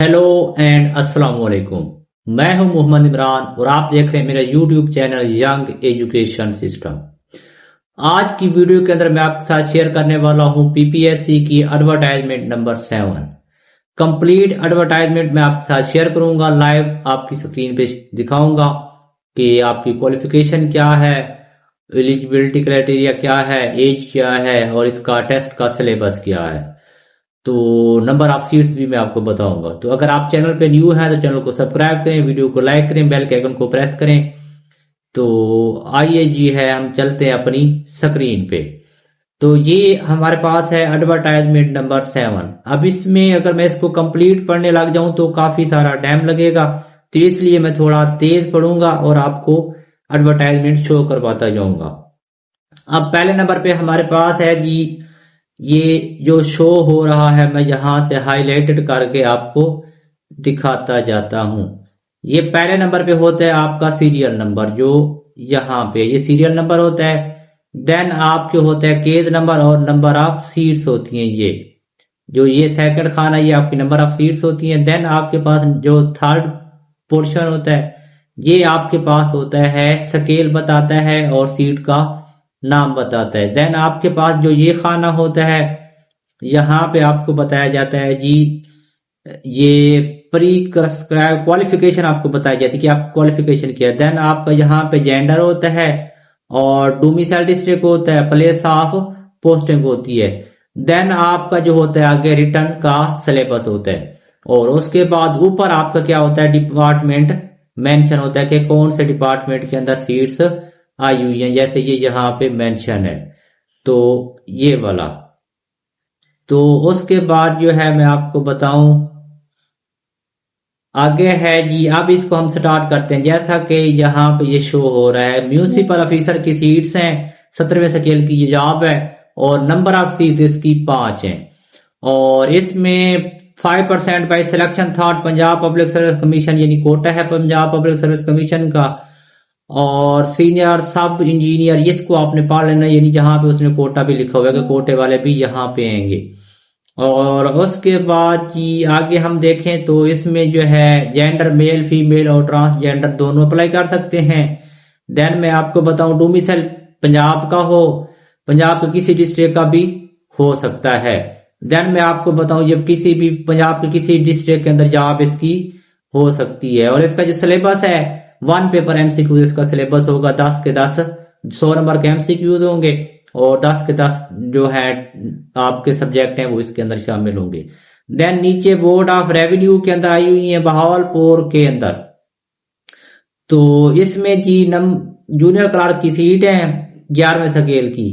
Hello and अस्सलाम वालेकुम। मैं हूं मोहम्मद इमरान और आप देख रहे हैं मेरा YouTube channel young education system. आज की वीडियो के अंदर मैं आपके साथ शेयर करने वाला हूं पीपीएससी की एडवर्टाइजमेंट नंबर 7। कंप्लीट एडवर्टाइजमेंट मैं आपके साथ शेयर करूंगा, लाइव आपकी स्क्रीन पे दिखाऊंगा कि आपकी क्वालिफिकेशन क्या है, एलिजिबिलिटी क्राइटेरिया क्या है, एज क्या है और इसका टेस्ट का सिलेबस क्या है। तो नंबर ऑफ सीट्स भी मैं आपको बताऊंगा। तो अगर आप चैनल पे न्यू हैं तो चैनल को सब्सक्राइब करें, वीडियो को लाइक करें, बेल के आइकन को प्रेस करें। तो आइए जी है हम चलते हैं अपनी स्क्रीन पे। तो ये हमारे पास है एडवर्टाइजमेंट नंबर 7। अब इसमें अगर मैं इसको कंप्लीट पढ़ने लग जाऊं तो काफी सारा टाइम लगेगा, तो इसलिए मैं थोड़ा तेज पढ़ूंगा और आपको एडवर्टाइजमेंट शो करवाता जाऊंगा। अब पहले नंबर पे हमारे पास है जी, ये जो शो हो रहा है मैं यहां से हाईलाइटेड करके आपको दिखाता जाता हूं। ये पहले नंबर पे होता है आपका सीरियल नंबर, जो यहाँ पे ये सीरियल नंबर होता है। देन आपके होता है केस नंबर और नंबर ऑफ सीट्स होती हैं। ये जो ये सेकंड खाना ये आपकी नंबर ऑफ सीट्स होती हैं। देन आपके पास जो थर्ड पोर्शन होता है ये आपके पास होता है स्केल बताता है और सीट का नाम बताता है। देन आपके पास जो ये खाना होता है यहाँ पे आपको बताया जाता है जी, ये प्री प्रिस्क्राइब क्वालिफिकेशन आपको बताई जाती है कि आप क्वालिफिकेशन किया। देन आपका यहाँ पे जेंडर होता है और डोमिसाइल डिस्ट्रिक्ट होता है, प्लेस ऑफ पोस्टिंग होती है। देन आपका जो होता है आगे रिटर्न का सिलेबस होता है और उसके बाद ऊपर आपका क्या होता है डिपार्टमेंट मेंशन होता है कि कौन से डिपार्टमेंट के अंदर सीट्स आई हुई हैं, जैसे ये यहाँ पे मेंशन है तो ये वाला। तो उसके बाद जो है मैं आपको बताऊं आगे है जी। अब इसको हम स्टार्ट करते हैं। जैसा कि यहाँ पे ये शो हो रहा है म्यूनिसिपल ऑफिसर की सीट्स हैं, 17वें स्केल की ये जॉब है और नंबर ऑफ सीट इसकी 5 हैं और इसमें 5% बाई सिलेक्शन था पंजाब पब्लिक सर्विस कमीशन, यानी कोटा है पंजाब पब्लिक सर्विस कमीशन का। और सीनियर सब इंजीनियर इसको आपने पढ़ लेना, यानी जहां पे उसने कोटा भी लिखा हुआ है कि कोटे वाले भी यहाँ पे आएंगे। और उसके बाद जी आगे हम देखें तो इसमें जो है जेंडर मेल फीमेल और ट्रांसजेंडर दोनों अप्लाई कर सकते हैं। देन मैं आपको बताऊं डोमिसाइल पंजाब का हो, पंजाब के किसी डिस्ट्रिक्ट का भी हो सकता है। देन मैं आपको बताऊं जब किसी भी पंजाब के किसी डिस्ट्रिक्ट के अंदर जॉब इसकी हो सकती है। और इसका जो सिलेबस है 1 पेपर एमसीक्यू इसका सिलेबस होगा, 10 के 10 100 नंबर के एमसीक्यूज होंगे और 10 के 10 जो है आपके सब्जेक्ट हैं वो इसके अंदर शामिल होंगे। देन नीचे बोर्ड ऑफ रेवेन्यू के अंदर आई हुई है बहावलपुर के अंदर। तो इसमें जी जूनियर क्लार्क की सीट है 11वें स्केल की,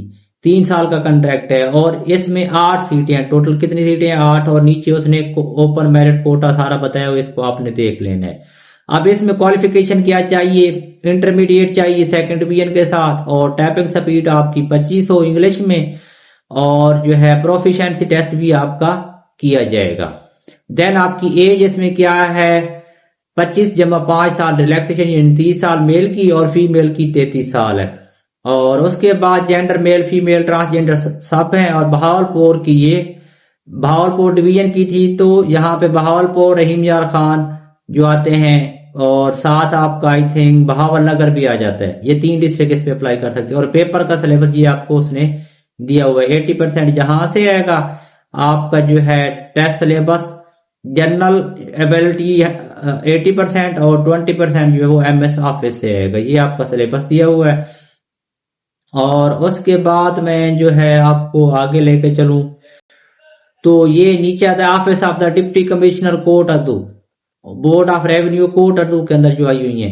3 साल का कंट्रैक्ट है और इसमें 8 सीटें हैं। टोटल कितनी सीटें हैं? 8। और नीचे उसने ओपन मेरिट कोटा सारा बताया हुआ, इसको आपने देख लेना है। अब इसमें क्वालिफिकेशन क्या चाहिए? इंटरमीडिएट चाहिए सेकंड डिवीजन के साथ और टाइपिंग स्पीड आपकी 25 हो इंग्लिश में और जो है प्रोफिशिएंसी टेस्ट भी आपका किया जाएगा। देन आपकी एज इसमें क्या है 25 जमा 5 साल रिलैक्सेशन, यानी 30 साल मेल की और फीमेल की 33 साल है। और उसके बाद जेंडर मेल फीमेल ट्रांसजेंडर सब है। और बहावलपुर की ये बहावलपुर डिवीजन की थी, तो यहाँ पे बहावलपुर रहीम यार खान जो आते हैं और साथ आपका आई थिंक बहावल नगर भी आ जाता है। ये 3 डिस्ट्रिक्ट इस पे अप्लाई कर सकते हैं। और पेपर का सिलेबस ये आपको उसने दिया हुआ है। 80% जहां से आएगा आपका जो है टेस्ट सिलेबस जनरल एबिलिटी 80% और 20% जो है वो एमएस ऑफिस से आएगा। ये आपका सिलेबस दिया हुआ है। और उसके बाद मैं जो है आपको आगे लेके चलूं तो ये नीचे आता है office of the deputy commissioner Kot Addu, board of revenue Kot Addu के अंदर जो आई हुई है।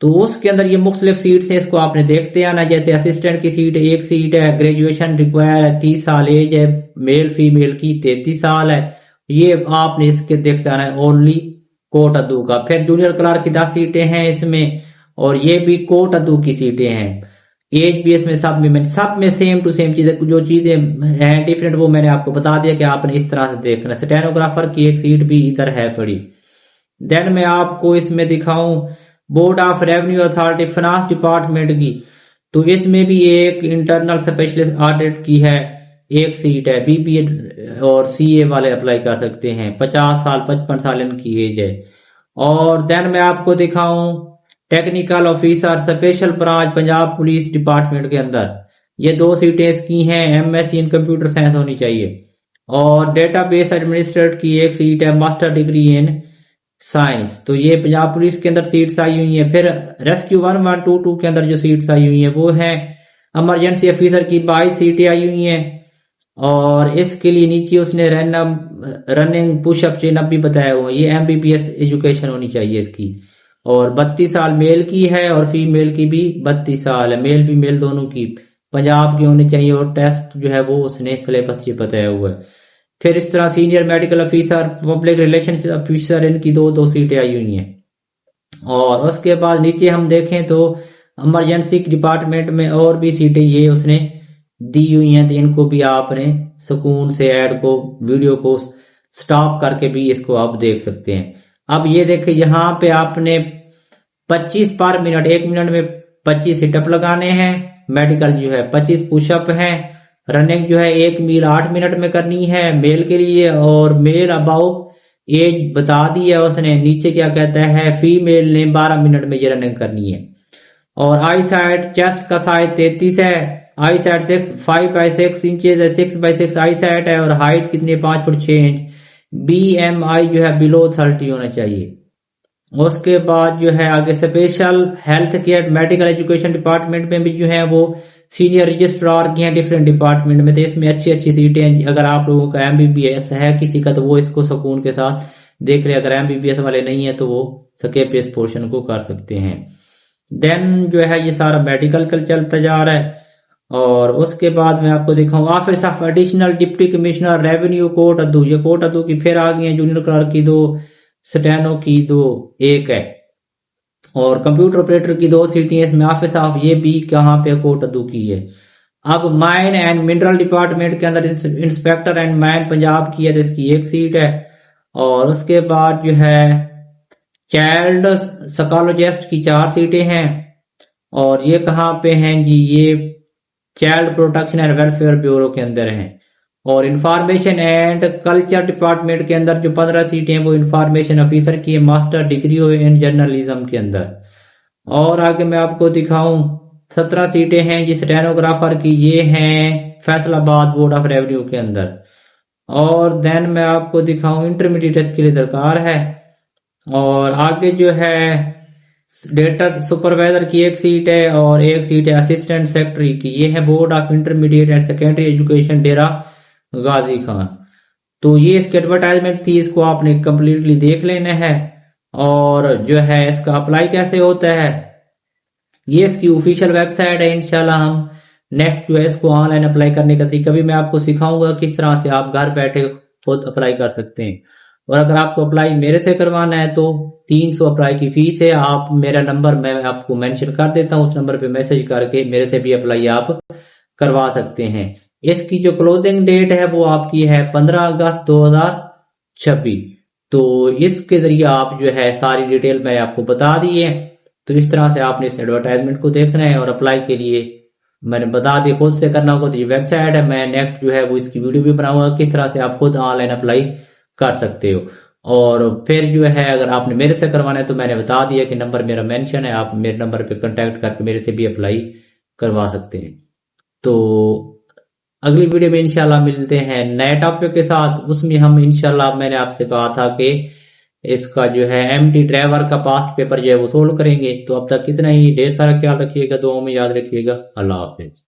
तो उसके अंदर ये मुख्तलिफ सीट्स है, इसको आपने देखते आना। जैसे असिस्टेंट की सीट 1 सीट है, ग्रेजुएशन रिक्वायर है, 30 साल एज है, मेल फीमेल की 33 साल है। ये आपने इसके देखते आना है ओनली कोट अदू का। फिर जूनियर क्लार्क की 10 सीटें हैं इसमें और ये भी कोट अदू की सीटें हैं। एज भी इसमें सब में सेम टू सेम चीजें, जो चीजें हैं डिफरेंट वो मैंने आपको बता दिया कि आपने इस तरह से देखना। स्टेनोग्राफर की 1 सीट भी इधर है पड़ी। देन मैं आपको इसमें दिखाऊं board of revenue authority finance department की, तो इसमें भी एक इंटरनल स्पेशलिस्ट ऑडिट की है एक सीट है। बीबीए और सीए वाले अप्लाई कर सकते हैं। 50 साल 55 साल इनकी एज है। और देन मैं आपको दिखाऊं technical officer special branch Punjab police department के अंदर, ये 2 सीटें इसकी हैं। एमएससी इन कंप्यूटर साइंस होनी चाहिए। और डेटाबेस एडमिनिस्ट्रेटर की एक सीट है, मास्टर डिग्री इन साइंस। तो ये पंजाब पुलिस के अंदर सीट्स आई हुई हैं। फिर रेस्क्यू 1122 के अंदर जो सीट्स आई हुई हैं वो है इमरजेंसी ऑफिसर की 22 सीटें आई हुई हैं। और इसके लिए नीचे उसने रनिंग पुशअप चिनअप भी बताया हुआ है। ये एमबीबीएस एजुकेशन होनी चाहिए इसकी। और 32 साल मेल की है और फीमेल की भी 32 साल है, मेल फीमेल दोनों की पंजाब की होनी चाहिए। और टेस्ट जो है वो उसने सिलेबस ये बताया हुआ है। फिर इस तरह senior medical officer public relation officer इनकी 2 सीटें आई हुई हैं। और उसके बाद नीचे हम देखें तो इमरजेंसी डिपार्टमेंट में और भी सीटें ये उसने दी हुई हैं। तो इनको भी आपने सुकून से ऐड को वीडियो को स्टॉप करके भी इसको आप देख सकते हैं। अब ये देखिए यहाँ पे आपने 25 पर मिनट, 1 मिनट में 25 सिटअप लगाने हैं। मेडिकल जो है 25 पुशअप है। रनिंग जो है 1 मील 8 मिनट में करनी है मेल के लिए। और मेल अबाउट एज बता दी है उसने। नीचे क्या कहता है, फीमेल ने 12 मिनट में ये रनिंग करनी है। और आई साइड चेस्ट का साइज 33 है। आई साइड 5/6 इंचेज है, 6/6 आई साइड है। और हाइट कितनी, 5 फुट 6 इंच। BMI जो है बिलो 30 होना चाहिए। उसके बाद जो है आगे special health care medical education department में भी जो है वो सीनियर रजिस्ट्रार की हैं डिफरेंट डिपार्टमेंट में। तो इसमें अच्छी अच्छी सीटें हैं। अगर आप लोगों का एमबीबीएस है किसी का तो वो इसको सुकून के साथ देख ले। अगर एमबीबीएस वाले नहीं है तो वो स्किप इस पोर्शन को कर सकते हैं। देन जो है ये सारा मेडिकल कल चलता जा रहा है। और उसके बाद मैं आपको दिखाऊं office of additional deputy commissioner revenue Kot Addu. ये कोट अद्दू की फिर आ गई है, जूनियर क्लर्क की 2, स्टेनो की 2, 1 है। और कंप्यूटर ऑपरेटर की 2 सीटें इसमें। ऑफिस ऑफ ये भी कहाँ पे कोट अद्दू की है। अब माइन एंड मिनरल डिपार्टमेंट के अंदर इंस्पेक्टर एंड माइन पंजाब की है, तो इसकी 1 सीट है। और उसके बाद जो है चाइल्ड साइकोलॉजिस्ट की 4 सीटें हैं। और ये कहाँ पे हैं जी, ये child protection and welfare bureau के अंदर हैं। और इंफॉर्मेशन एंड कल्चर डिपार्टमेंट के अंदर जो 15 सीटें हैं वो इंफॉर्मेशन ऑफिसर की है, मास्टर डिग्री हो इन जर्नलिज्म के अंदर। और आगे मैं आपको दिखाऊं 17 सीटें हैं जी स्टेनोग्राफर की, ये हैं फैसलाबाद बोर्ड ऑफ रेवेन्यू के अंदर। और देन मैं आपको दिखाऊं इंटरमीडिएट इसके लिए दरकार है। और आगे जो है डेटा सुपरवाइजर की 1 सीट है। और 1 सीट है असिस्टेंट सेक्रेटरी की, ये है board of intermediate and secondary education Dera Ghazi Khan. तो ये इसकी एडवर्टाइजमेंट थी, इसको आपने कंप्लीटली देख लेना है। और जो है इसका अप्लाई कैसे होता है, ये इसकी ऑफिशियल वेबसाइट है। इंशाल्लाह हम नेक्स्ट जो है इसको ऑनलाइन अप्लाई करने का तरीका भी मैं आपको सिखाऊंगा, किस तरह से आप घर बैठे खुद अप्लाई कर सकते हैं। और अगर आपको अप्लाई मेरे से करवाना है तो 300 अप्लाई की फीस है। आप मेरा नंबर मैं आपको मेंशन कर देता हूं, उस नंबर पे मैसेज करके मेरे से भी अप्लाई आप करवा सकते हैं। इसकी जो क्लोजिंग डेट है वो आपकी है 15 अगस्त 2026। तो इसके जरिए आप जो है सारी डिटेल मैंने आपको बता दी है। तो इस तरह से आपने इस एडवर्टाइजमेंट को देखना है। और अप्लाई के लिए मैंने बता दिया खुद से करना होगा, तो ये वेबसाइट है। मैं नेक्स्ट जो है वो इसकी वीडियो भी बनाऊंगा किस तरह से आप खुद ऑनलाइन अप्लाई कर सकते हो। और फिर जो है अगर आपने मेरे से करवाना है तो मैंने बता दिया कि नंबर मेरा मेंशन है, आप मेरे नंबर पे कांटेक्ट करके मेरे से भी अप्लाई करवा सकते हैं। तो अगली वीडियो में इंशाल्लाह मिलते हैं नए टॉपिक के साथ। उसमें हम इंशाल्लाह, मैंने आपसे कहा था कि इसका जो है एमटी ड्राइवर का पास्ट पेपर जो है वो सोल्व करेंगे। तो अब तक इतना ही, ढेर सारा ख्याल रखिएगा, दुआओं में याद रखिएगा। अल्लाह हाफिज।